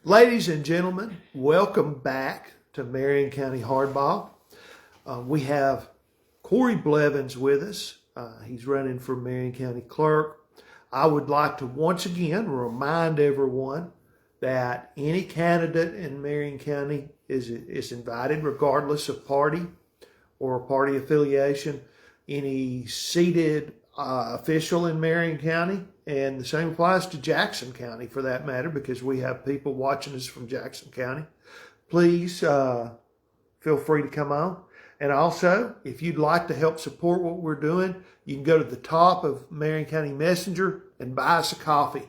Ladies and gentlemen, welcome back to Marion County Hardball. We have Corey Blevins with us. He's running for Marion County Clerk. I would like to once again remind everyone that any candidate in Marion County is invited regardless of party or party affiliation. Any seated official in Marion County, and the same applies to Jackson County for that matter, because we have people watching us from Jackson County. Please feel free to come on. And also, if you'd like to help support what we're doing, you can go to the top of Marion County Messenger and buy us a coffee.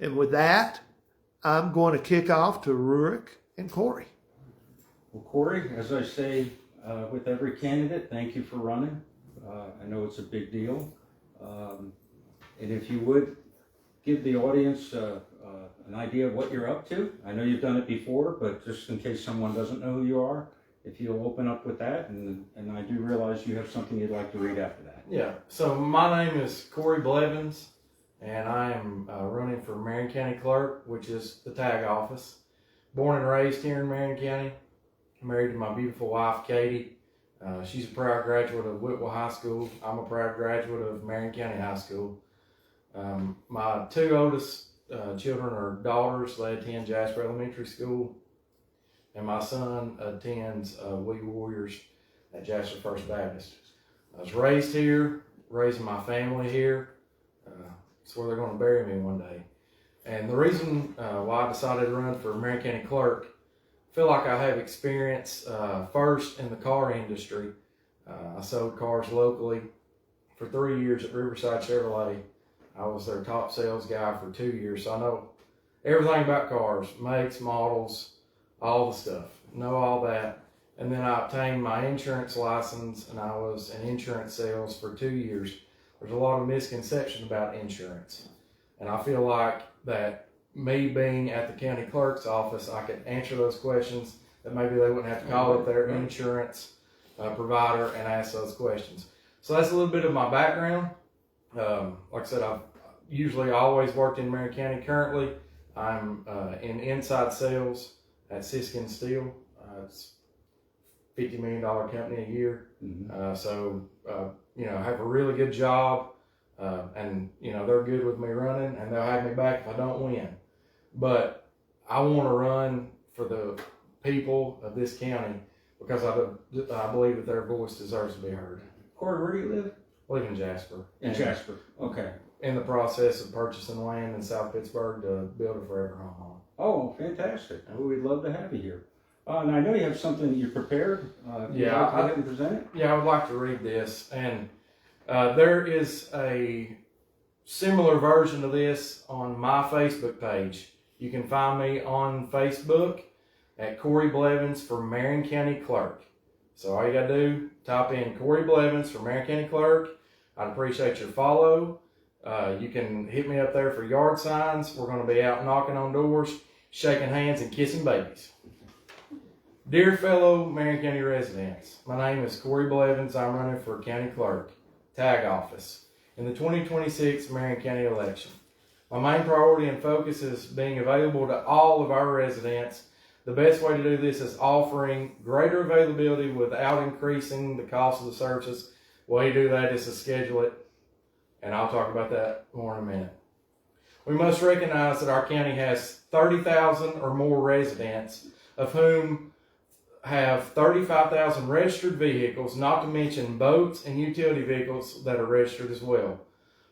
And with that, I'm going to kick off to Rurik and Corey. Well, Corey, as I say with every candidate, thank you for running. I know it's a big deal. And if you would give the audience an idea of what you're up to. I know you've done it before, but just in case someone doesn't know who you are, if you'll open up with that, and I do realize you have something you'd like to read after that. Yeah, so my name is Corey Blevins, and I am running for Marion County Clerk, which is the tag office. Born and raised here in Marion County, married to my beautiful wife, Katie. She's a proud graduate of Whitwell High School. I'm a proud graduate of Marion County High School. My two oldest children are daughters. They attend Jasper Elementary School. And my son attends We Warriors at Jasper First Baptist. I was raised here, raising my family here. It's where they're going to bury me one day. And the reason why I decided to run for Marion County Clerk, I feel like I have experience first in the car industry. I sold cars locally for 3 years at Riverside Chevrolet. I was their top sales guy for 2 years, so I know everything about cars, makes, models, all the stuff, know all that. And then I obtained my insurance license, and I was in insurance sales for 2 years. There's a lot of misconception about insurance, and I feel like that me being at the county clerk's office, I could answer those questions that maybe they wouldn't have to call up their insurance provider and ask those questions. So that's a little bit of my background. Like I said, I've usually always worked in Marion County. Currently, I'm in inside sales at Siskin Steel. It's a $50 million company a year. I have a really good job, and they're good with me running, and they'll have me back if I don't win. But I want to run for the people of this county because I believe that their voice deserves to be heard. Corey, where do you live? I live in Jasper. Jasper, okay. In the process of purchasing land in South Pittsburgh to build a forever home. Oh, fantastic. Well, we'd love to have you here. And I know you have something that you prepared. Would you like to go ahead and present it? Yeah, I would like to read this. And there is a similar version of this on my Facebook page. You can find me on Facebook at Corey Blevins for Marion County Clerk. So all you got to do, type in Corey Blevins for Marion County Clerk. I'd appreciate your follow. You can hit me up there for yard signs. We're going to be out knocking on doors, shaking hands, and kissing babies. Dear fellow Marion County residents, my name is Corey Blevins. I'm running for County Clerk, tag office, in the 2026 Marion County election. My main priority and focus is being available to all of our residents. The best way to do this is offering greater availability without increasing the cost of the services. The way you do that is to schedule it, and I'll talk about that more in a minute. We must recognize that our county has 30,000 or more residents, of whom have 35,000 registered vehicles, not to mention boats and utility vehicles that are registered as well.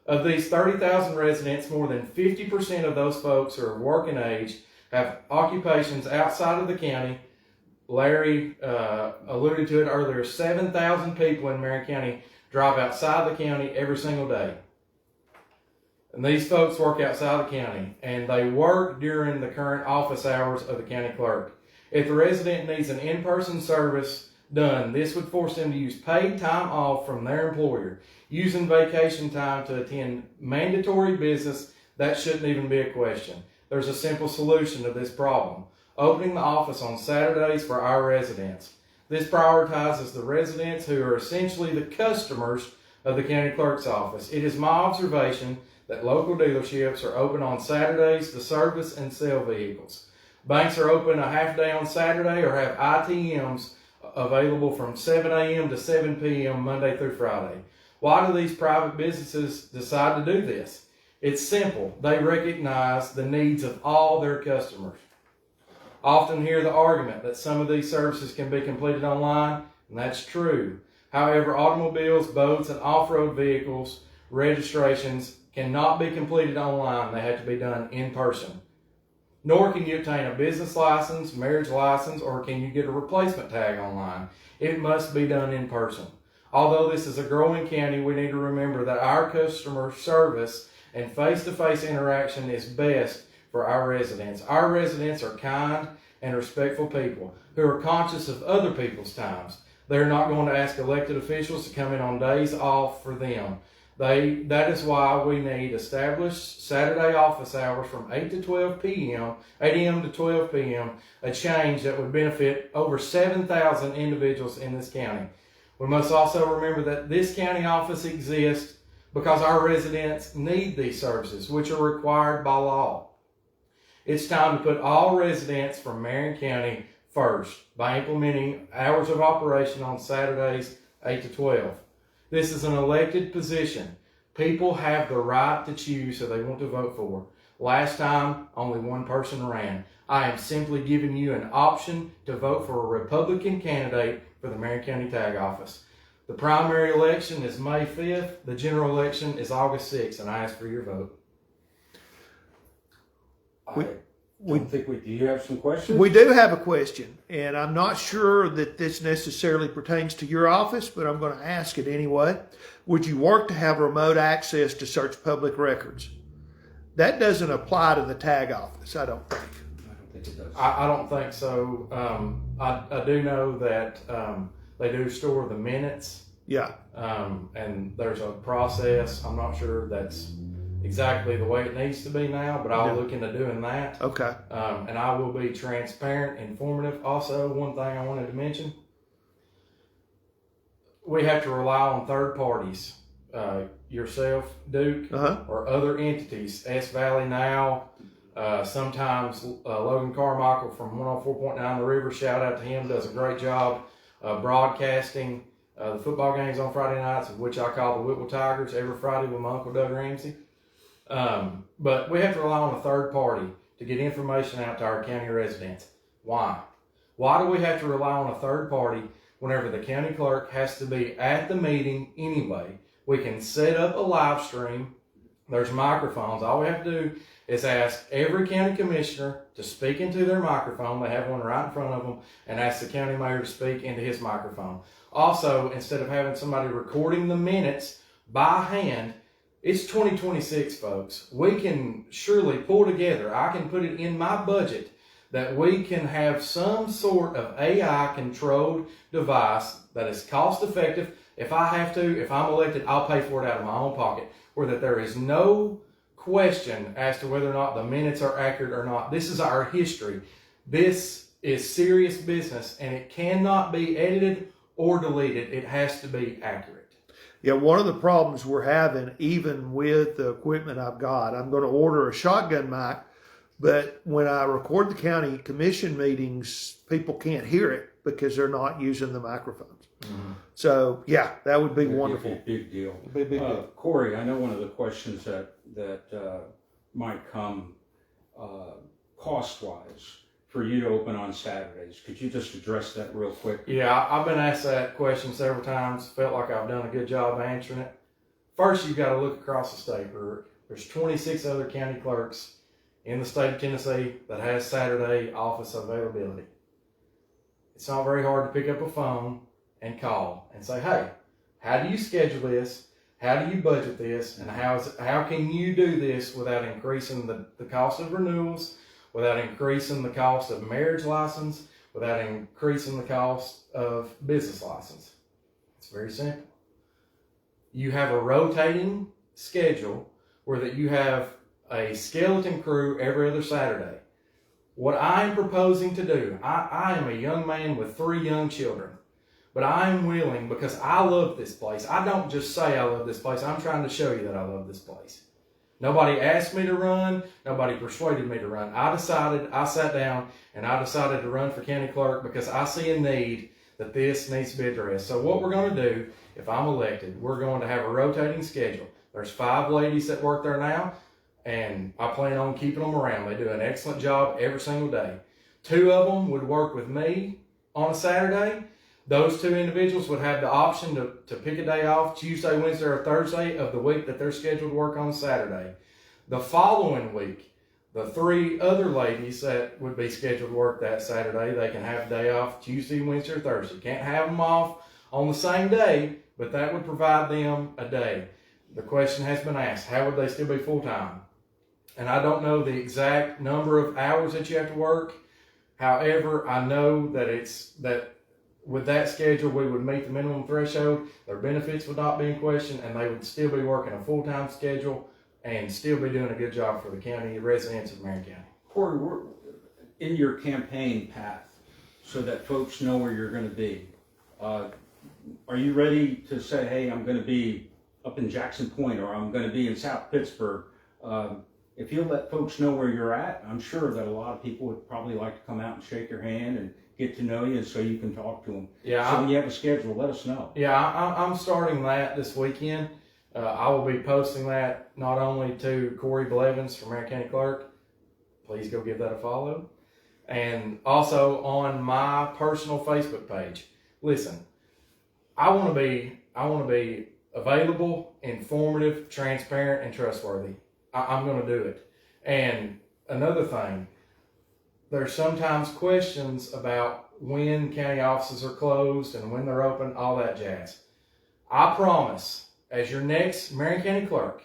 Of these 30,000 residents, more than 50% of those folks who are working age have occupations outside of the county. Larry alluded to it earlier. 7,000 people in Marion County drive outside the county every single day. And these folks work outside the county, and they work during the current office hours of the county clerk. If the resident needs an in-person service done, this would force them to use paid time off from their employer, using vacation time to attend mandatory business. That shouldn't even be a question. There's a simple solution to this problem: opening the office on Saturdays for our residents. This prioritizes the residents who are essentially the customers of the county clerk's office. It is my observation that local dealerships are open on Saturdays to service and sell vehicles. Banks are open a half day on Saturday or have ITMs available from 7 a.m. to 7 p.m. Monday through Friday. Why do these private businesses decide to do this? It's simple. They recognize the needs of all their customers. Often hear the argument that some of these services can be completed online, and that's true. However, automobiles, boats, and off-road vehicles registrations cannot be completed online. They have to be done in person. Nor can you obtain a business license, marriage license, or can you get a replacement tag online. It must be done in person. Although this is a growing county, we need to remember that our customer service and face-to-face interaction is best for our residents. Our residents are kind and respectful people who are conscious of other people's times. They're not going to ask elected officials to come in on days off for them. That is why we need established Saturday office hours from 8 to 12 p.m., 8 a.m. to 12 p.m., a change that would benefit over 7,000 individuals in this county. We must also remember that this county office exists because our residents need these services, which are required by law. It's time to put all residents from Marion County first by implementing hours of operation on Saturdays 8 to 12. This is an elected position. People have the right to choose who they want to vote for. Last time, only one person ran. I am simply giving you an option to vote for a Republican candidate for the Marion County Tag Office. The primary election is May 5th. The general election is August 6th, and I ask for your vote. Do you have some questions? We do have a question, and I'm not sure that this necessarily pertains to your office, but I'm going to ask it anyway. Would you work to have remote access to search public records? That doesn't apply to the tag office, I don't think. I don't think it does. I don't think so. I do know that they do store the minutes. Yeah. And there's a process. I'm not sure that's exactly the way it needs to be now, but I'll look into doing that. Okay. And I will be transparent, informative. Also, one thing I wanted to mention, we have to rely on third parties, yourself, Duke, or other entities, S Valley Now, sometimes Logan Carmichael from 104.9 The River, shout out to him, does a great job broadcasting the football games on Friday nights, which I call the Whitwell Tigers, every Friday with my Uncle Doug Ramsey. But we have to rely on a third party to get information out to our county residents. Why? Why do we have to rely on a third party whenever the county clerk has to be at the meeting anyway? We can set up a live stream. There's microphones. All we have to do is ask every county commissioner to speak into their microphone. They have one right in front of them, and ask the county mayor to speak into his microphone. Also, instead of having somebody recording the minutes by hand, it's 2026, folks. We can surely pull together. I can put it in my budget that we can have some sort of AI-controlled device that is cost-effective. If I have to, if I'm elected, I'll pay for it out of my own pocket, where that there is no question as to whether or not the minutes are accurate or not. This is our history. This is serious business, and it cannot be edited or deleted. It has to be accurate. Yeah, one of the problems we're having, even with the equipment I've got, I'm going to order a shotgun mic, but when I record the county commission meetings, people can't hear it because they're not using the microphones. Mm-hmm. So, yeah, that would be wonderful. It'd be a big deal. It'd be a big deal. Corey, I know one of the questions that might come cost-wise for you to open on Saturdays. Could you just address that real quick? Yeah, I've been asked that question several times. Felt like I've done a good job answering it. First, you've got to look across the state. There's 26 other county clerks in the state of Tennessee that has Saturday office availability. It's not very hard to pick up a phone and call and say, hey, how do you schedule this? How do you budget this? And how can you do this without increasing the cost of renewals, without increasing the cost of marriage license, without increasing the cost of business license? It's very simple. You have a rotating schedule where that you have a skeleton crew every other Saturday. What I'm proposing to do, I am a young man with 3 young children, but I'm willing, because I love this place. I don't just say I love this place. I'm trying to show you that I love this place. Nobody asked me to run. Nobody persuaded me to run. I sat down and I decided to run for county clerk because I see a need that this needs to be addressed. So what we're going to do, if I'm elected, we're going to have a rotating schedule. There's 5 ladies that work there now, and I plan on keeping them around. They do an excellent job every single day. 2 of them would work with me on a Saturday. Those 2 individuals would have the option to pick a day off Tuesday, Wednesday, or Thursday of the week that they're scheduled to work on Saturday. The following week, the 3 other ladies that would be scheduled to work that Saturday, they can have a day off Tuesday, Wednesday, or Thursday. Can't have them off on the same day, but that would provide them a day. The question has been asked, how would they still be full-time? And I don't know the exact number of hours that you have to work. However, I know that with that schedule, we would meet the minimum threshold. Their benefits would not be in question, and they would still be working a full-time schedule and still be doing a good job for the county residents of Marion County. Corey, we're in your campaign path so that folks know where you're going to be. Are you ready to say, hey, I'm going to be up in Jackson Point, or I'm going to be in South Pittsburgh? If you'll let folks know where you're at, I'm sure that a lot of people would probably like to come out and shake your hand and get to know you, so you can talk to them. Yeah. So when you have a schedule, let us know. Yeah, I'm starting that this weekend. I will be posting that not only to Corey Blevins from Marion County Clerk. Please go give that a follow. And also on my personal Facebook page. Listen, I want to be available, informative, transparent, and trustworthy. I'm going to do it. And another thing, there's sometimes questions about when county offices are closed and when they're open, all that jazz. I promise, as your next Marion County Clerk,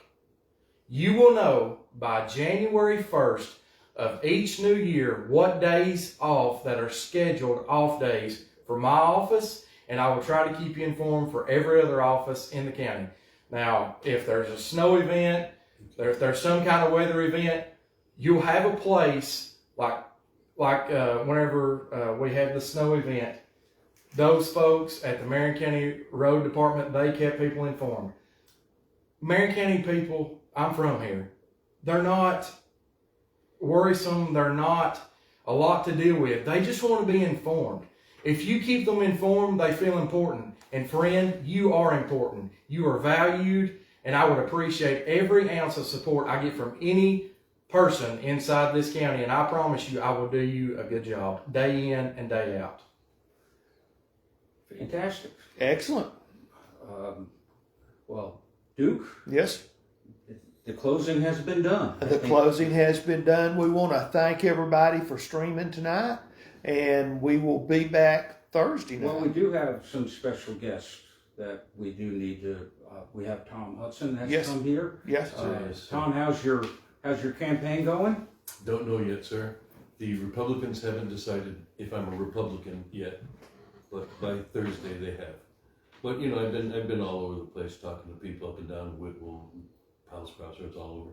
you will know by January 1st of each new year what days off that are scheduled off days for my office, and I will try to keep you informed for every other office in the county. Now, if there's a snow event, if there's some kind of weather event, you'll have a place like whenever we had the snow event, those folks at the Marion County Road Department, they kept people informed. Marion County people, I'm from here, they're not worrisome, they're not a lot to deal with. They just want to be informed. If you keep them informed, they feel important. And friend, you are important. You are valued, and I would appreciate every ounce of support I get from any person inside this county, and I promise you I will do you a good job day in and day out. Fantastic. Excellent. Well, Duke? Yes? The closing has been done. The closing has been done. We want to thank everybody for streaming tonight, and we will be back Thursday night. Well, we do have some special guests that we do need to. We have Tom Hudson that's come here. Yes. Tom, how's your campaign going? Don't know yet, sir. The Republicans haven't decided if I'm a Republican yet, but by Thursday they have. But you know, I've been all over the place talking to people up and down Whitwell, Palace Crossroads, all over.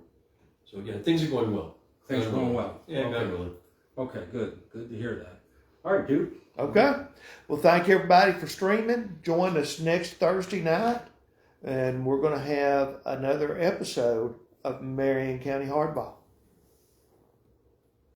So yeah, things are going well. Things are going well. Yeah, okay. God willing. Okay, good. Good to hear that. All right, Duke. Okay. Well, thank everybody for streaming. Join us next Thursday night, and we're going to have another episode of Marion County Hardball.